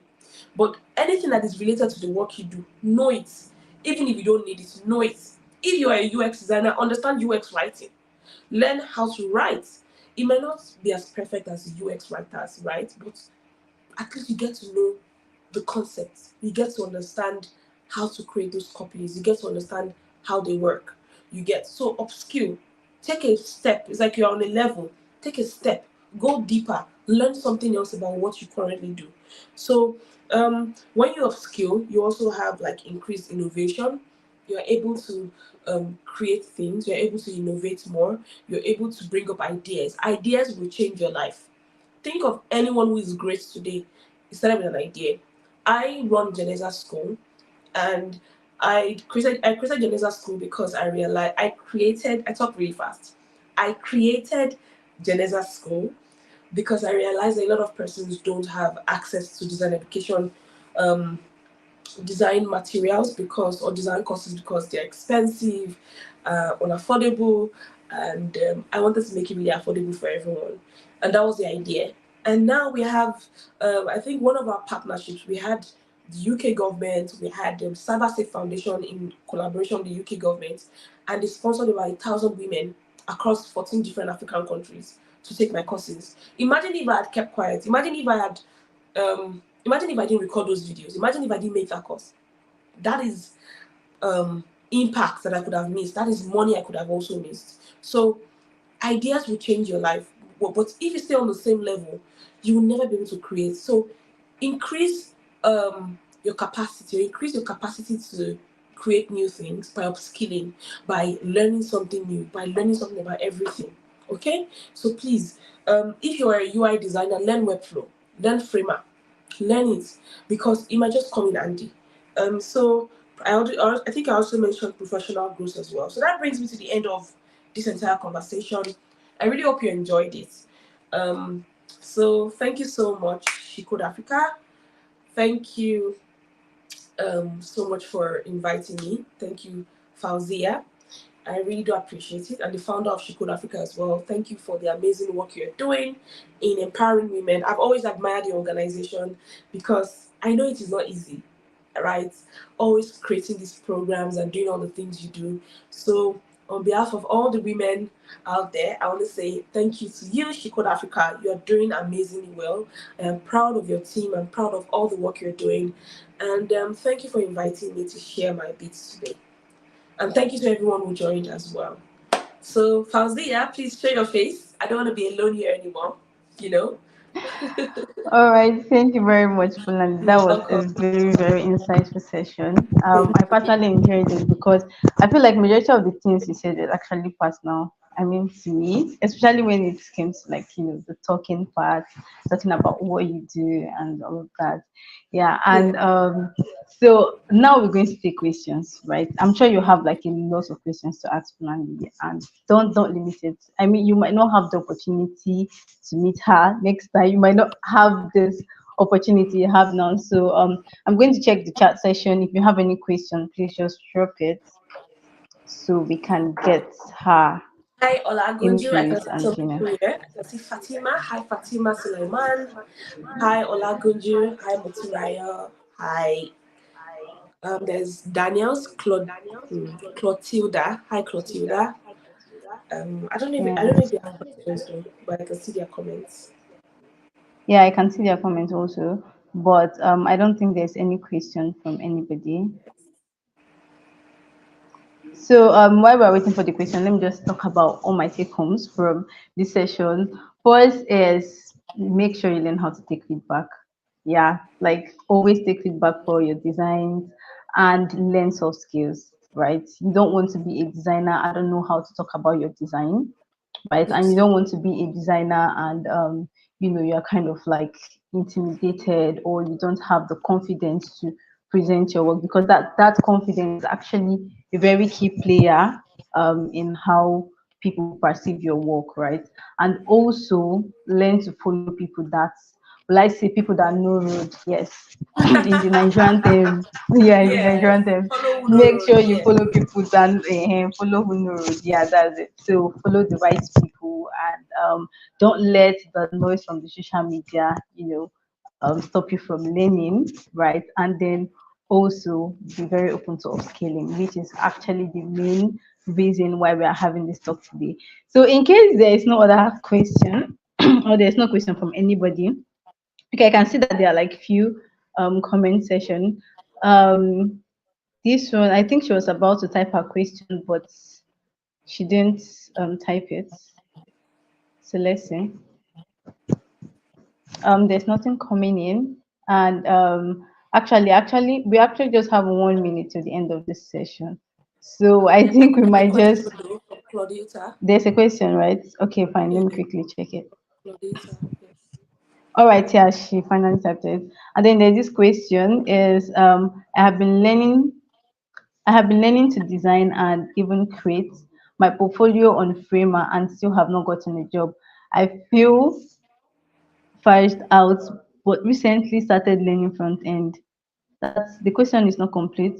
but anything that is related to the work you do, know it. Even if you don't need it, know it. If you are a UX designer, understand UX writing. Learn how to write. It may not be as perfect as the UX writers, right? But at least you get to know the concepts. You get to understand how to create those copies. You get to understand how they work. You get so upskill. Take a step. It's like you're on a level. Take a step. Go deeper. Learn something else about what you currently do. So when you upskill, you also have like increased innovation. You're able to create things. You're able to innovate more. You're able to bring up ideas. Ideas will change your life. Think of anyone who is great today. It started with an idea. I run Geneza School, and I created Geneza School because I realized I talk really fast. I created Geneza School because I realized a lot of persons don't have access to design education, um, design materials or design courses because they're expensive, unaffordable, and I wanted to make it really affordable for everyone, and that was the idea. And now we have, I think one of our partnerships, we had the UK government, we had the Cyber Safe Foundation in collaboration with the UK government, and they sponsored about 1,000 women across 14 different African countries to take my courses. Imagine if I had kept quiet. Imagine if I didn't record those videos. Imagine if I didn't make that course. That is impact that I could have missed. That is money I could have also missed. So ideas will change your life, but if you stay on the same level, you will never be able to create. So increase your capacity, or increase your capacity to create new things by upskilling, by learning something new, by learning something about everything. Okay, so please, if you're a UI designer, learn Webflow, learn Framer, learn it, because it might just come in handy. So I think I also mentioned professional growth as well. So that brings me to the end of this entire conversation. I really hope you enjoyed it. So thank you so much, She Code Africa. Thank you so much for inviting me. Thank you, Fauzia. I really do appreciate it. And the founder of She Code Africa as well. Thank you for the amazing work you're doing in empowering women. I've always admired your organization because I know it is not easy, right? Always creating these programs and doing all the things you do. So, on behalf of all the women out there, I want to say thank you to you, She Code Africa. You're doing amazingly well. I am proud of your team. I'm proud of all the work you're doing. And thank you for inviting me to share my bits today. And thank you to everyone who joined as well. So, Fauzia, please show your face. I don't want to be alone here anymore, you know? All right, thank you very much, Bulan. You're That was welcome. a very, very insightful session. Thank I you. personally enjoyed it because I feel like majority of the things you said is actually personal. I mean, to me, especially when it came to like the talking part, talking about what you do and all of that. Yeah, Yeah. and so now we're going to take questions, right? I'm sure you have like a lot of questions to ask Bulan, and don't limit it. I mean, you might not have the opportunity to meet her next time. You might not have this opportunity you have now. So I'm going to check the chat session. If you have any question, please just drop it so we can get her Hi, Olagunju. into I can it see and some people here. I can see Fatima. Hi, Fatima Suleiman. Hi, Olagunju. Hi, Muturaya. Hi. There's Daniels, Clotilda. Hi, Clotilda. I don't know if yes. they have questions though, but I can see their comments. Yeah, I can see their comment also, but I don't think there's any question from anybody. So while we're waiting for the question, let me just talk about all my take homes from this session. First is make sure you learn how to take feedback. Yeah, like always take feedback for your designs and learn soft skills, right? You don't want to be a designer. I don't know how to talk about your design, right? And you Yes. don't want to be a designer and you're kind of like intimidated or you don't have the confidence to present your work because that confidence is actually a very key player in how people perceive your work, right? And also learn to follow people that, well, I say people that know road, yes. In the Nigerian terms, yeah, in the Yeah. Nigerian terms, Follow Uno make Road. sure you Yeah. follow people that follow who know road. Yeah, that's it. So follow the right people and don't let the noise from the social media, stop you from learning, right? And then also be very open to upscaling, which is actually the main reason why we are having this talk today. So in case there is no other question or there's no question from anybody, okay, I can see that there are like few comment session. Um, this one, I think she was about to type her question, but she didn't type it. So let's see. There's nothing coming in, and we actually just have 1 minute to the end of this session. So I Okay. I think do we have a might question just. though from Claudiata. There's a question, right? Okay, fine. Let Yeah, me quickly check it. Claudiata. Yes. All right, yeah, she finally typed it. And then there's this question is I have been learning to design and even create my portfolio on Framer and still have not gotten a job. I feel first out, but recently started learning front end. That's the question is not complete.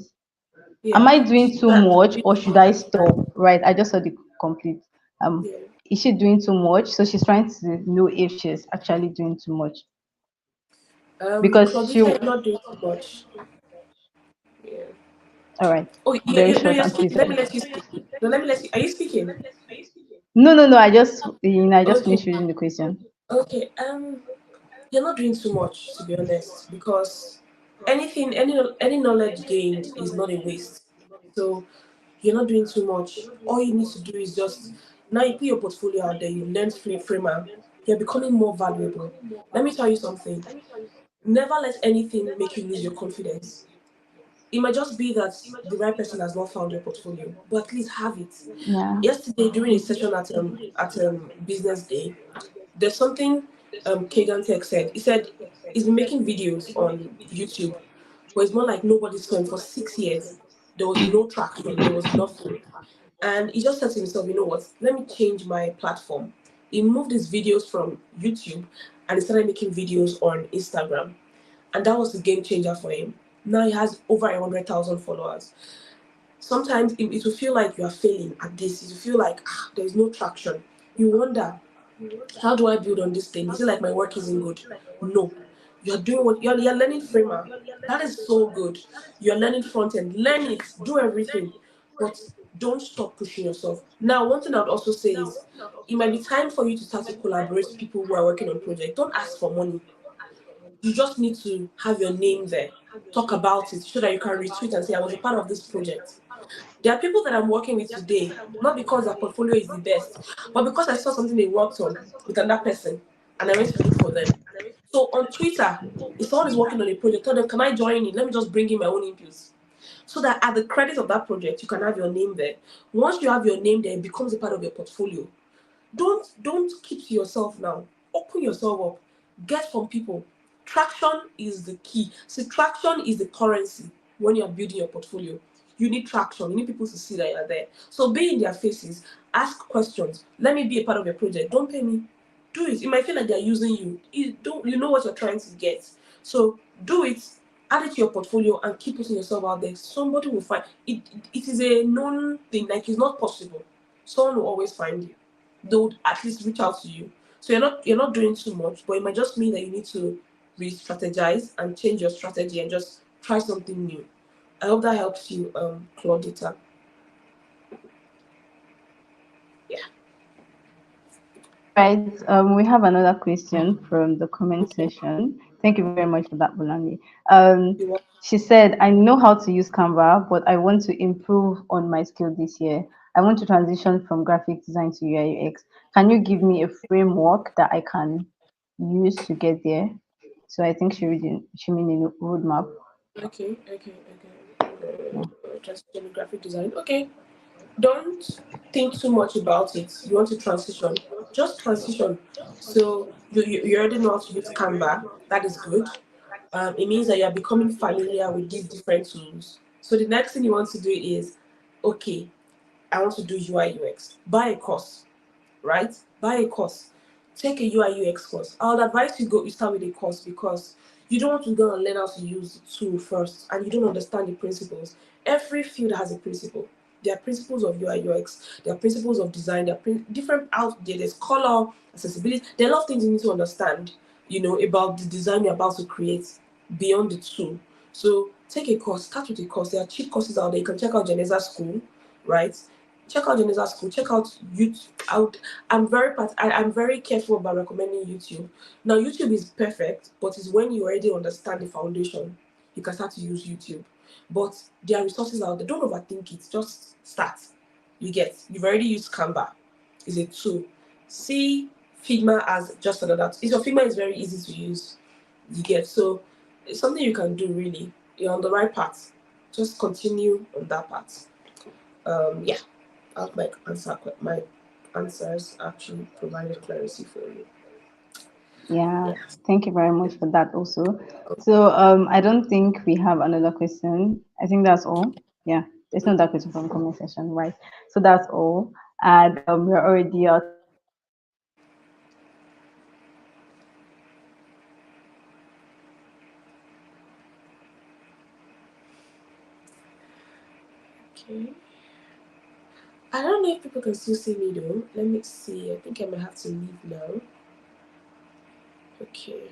Am Yeah. I doing too That much or should I stop? Right, I just saw the complete. Um, yeah. is she doing too much? So she's trying to know if she's actually doing too much because she. Claudiata, you're not doing too much. Yeah. All right, Oh, very no, short you're and sweet. speaking. Let me let you speak. No, let me let you. Are you speaking? No. I just Okay, finished reading the question. okay. You're not doing too much, to be honest, because any knowledge gained is not a waste. So you're not doing too much. All you need to do is just now you put your portfolio out there. You learn framer. You're becoming more valuable. Let me tell you something. Never let anything make you lose your confidence. It might just be that the right person has not found your portfolio, but at least have it. Yeah. Yesterday during a session at business day, there's something Kagan Tech said. He said he's been making videos on YouTube, but it's more like nobody saw him for 6 years. There was no traction, there was nothing. And he just said to himself, you know what, let me change my platform. He moved his videos from YouTube and he started making videos on Instagram. And that was the game changer for him. Now he has over 100,000 followers. Sometimes it will feel like you are failing at this. It will feel like there's no traction. You wonder, how do I build on this thing? Is it like my work isn't good? No. You're doing what you're learning framer. That is so good. You're learning front end. Learn it. Do everything. But don't stop pushing yourself. Now, one thing I would also say is it might be time for you to start to collaborate with people who are working on projects. Don't ask for money. You just need to have your name there. Talk about it so that you can retweet and say, I was a part of this project. There are people that I'm working with today, not because their portfolio is the best, but because I saw something they worked on with another person and I went to look for them. So on Twitter, if someone is working on a project, tell them, can I join in? Let me just bring in my own inputs. So that at the credit of that project, you can have your name there. Once you have your name there, it becomes a part of your portfolio. Don't keep to yourself now. Open yourself up. Get from people. Traction is the key. See, traction is the currency when you're building your portfolio. You need traction. You need people to see that you're there. So be in their faces. Ask questions. Let me be a part of your project. Don't pay me. Do it. It might feel like they're using you. You know what you're trying to get. So do it. Add it to your portfolio and keep putting yourself out there. Somebody will find it. It is a known thing. Like it's not possible. Someone will always find you. They would at least reach out to you. So you're not doing too much, but it might just mean that you need to re-strategize and change your strategy and just try something new. I hope that helps you, Claudita. Yeah. All right. We have another question from the comment Okay. section. Thank you very much for that, Bolani. You want She said, I know how to use Canva, but I want to improve on my skill this year. I want to transition from graphic design to UI UX. Can you give me a framework that I can use to get there? So I think she mean a roadmap. okay. Yeah. Transition graphic design. Okay. Don't think too much about it. You want to transition. Just transition. So you already know how to use Canva. That is good. It means that you are becoming familiar with these different tools. So the next thing you want to do is, okay, I want to do UI UX. Buy a course, right? Buy a course. Take a UI UX course. I would advise you start with a course because you don't want to go and learn how to use the tool first and you don't understand the principles. Every field has a principle. There are principles of UI UX. There are principles of design. There are different out there. There's color, accessibility. There are a lot of things you need to understand, about the design you're about to create beyond the tool. So take a course. Start with a course. There are cheap courses out there. You can check out Geneza School, right? Check out Geneza School. Check out YouTube. I'm very careful about recommending YouTube. Now YouTube is perfect, but it's when you already understand the foundation, you can start to use YouTube. But there are resources out there. Don't overthink it. Just start. You've already used Canva. It's a tool. See Figma as just another. Your Figma is very easy to use. So it's something you can do really. You're on the right path. Just continue on that path. Yeah. I hope my answers actually provided clarity for you. Yeah, Yeah. thank you very much for that also. So I don't think we have another question. I think that's all. Yeah, there's no other question from the comment section, right? So that's all. And we're already out of time. Okay. I don't know if people can still see me though. Let me see. I think I might have to leave now. Okay.